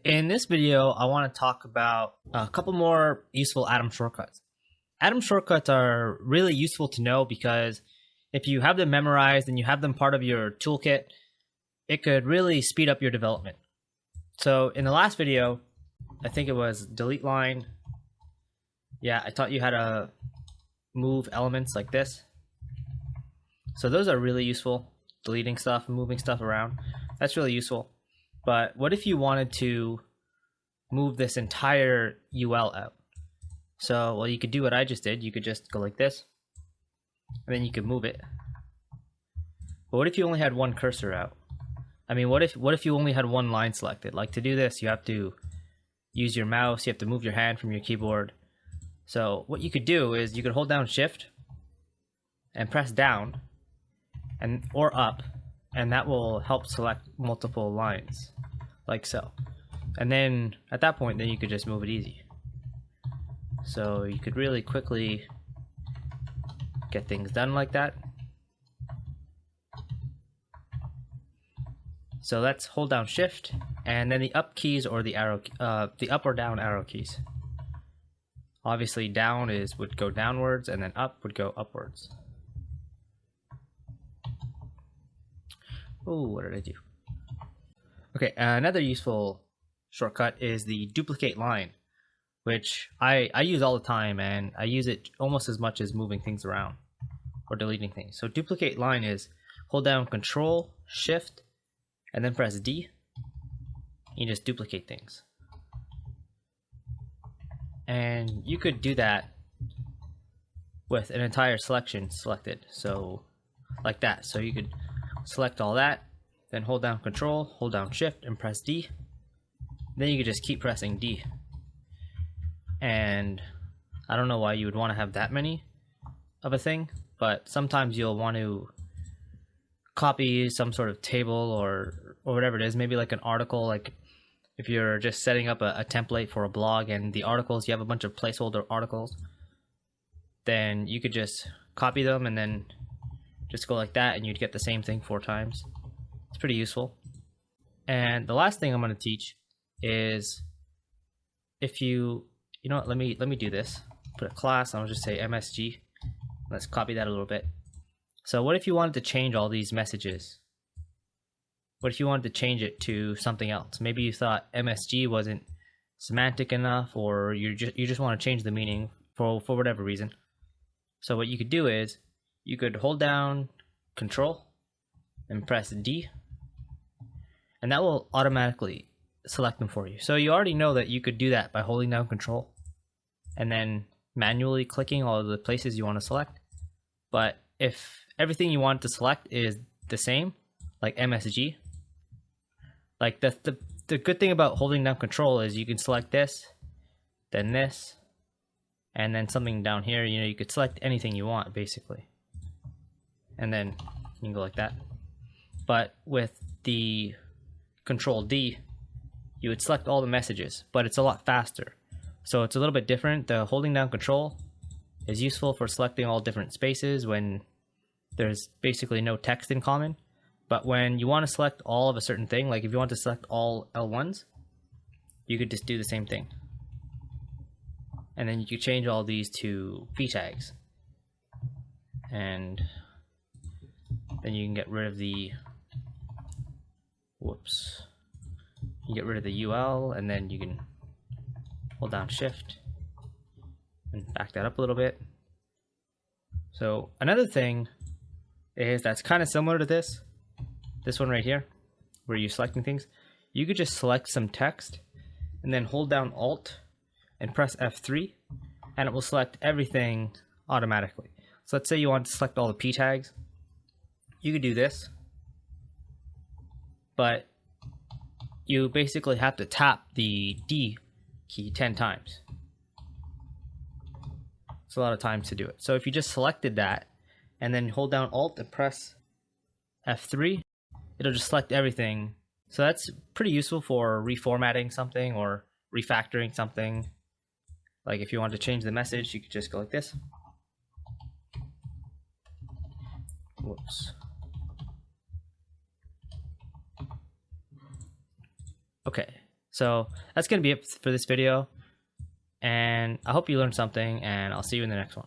In this video, I want to talk about a couple more useful Atom shortcuts. Atom shortcuts are really useful to know because if you have them memorized and you have them part of your toolkit, it could really speed up your development. So in the last video, I think it was delete line. Yeah, I taught you how to move elements like this. So those are really useful, deleting stuff and moving stuff around. That's really useful. But what if you wanted to move this entire UL out? So, well, you could do what I just did. You could just go like this, and then you could move it. But what if you only had one cursor out? I mean, what if you only had one line selected? Like, to do this, you have to use your mouse. You have to move your hand from your keyboard. So what you could do is you could hold down Shift and press down or up, and that will help select multiple lines, like so. And then at that point, then you could just move it easy. So you could really quickly get things done like that. So let's hold down Shift and then the up keys or the arrow, the up or down arrow keys. Obviously, down would go downwards, and then up would go upwards. Oh, what did I do? Okay, another useful shortcut is the duplicate line, which I use all the time, and I use it almost as much as moving things around or deleting things. So duplicate line is hold down Control, Shift, and then press D. You just duplicate things. And you could do that with an entire selection selected, so like that. So you could select all that, then hold down Control, hold down Shift, and press D. Then you could just keep pressing D. And I don't know why you would want to have that many of a thing, but sometimes you'll want to copy some sort of table or whatever it is, maybe like an article. Like if you're just setting up a template for a blog and the articles, you have a bunch of placeholder articles, then you could just copy them and then just go like that, and you'd get the same thing 4 times. It's pretty useful. And the last thing I'm going to teach is if you know what, let me do this. Put a class, I'll just say MSG. Let's copy that a little bit. So what if you wanted to change all these messages? What if you wanted to change it to something else? Maybe you thought MSG wasn't semantic enough, or you just want to change the meaning for whatever reason. So what you could do is you could hold down Control and press D, and that will automatically select them for you. So you already know that you could do that by holding down Control and then manually clicking all of the places you want to select. But if everything you want to select is the same, like MSG, like the good thing about holding down Control is you can select this, then this, and then something down here. You know, you could select anything you want basically, and then you can go like that. But with the Control D, you would select all the messages, but it's a lot faster. So it's a little bit different. The holding down Control is useful for selecting all different spaces when there's basically no text in common. But when you want to select all of a certain thing, like if you want to select all L1s, you could just do the same thing. And then you could change all these to p tags. And then you can get rid of the, you get rid of the UL, and then you can hold down Shift and back that up a little bit. So another thing is that's kind of similar to this one right here, where you're selecting things. You could just select some text and then hold down Alt and press F3, and it will select everything automatically. So let's say you want to select all the p tags. You could do this, but you basically have to tap the D key 10 times. It's a lot of times to do it. So if you just selected that and then hold down Alt and press F3, it'll just select everything. So that's pretty useful for reformatting something or refactoring something. Like if you want to change the message, you could just go like this. Whoops. Okay, So that's going to be it for this video. And I hope you learned something, and I'll see you in the next one.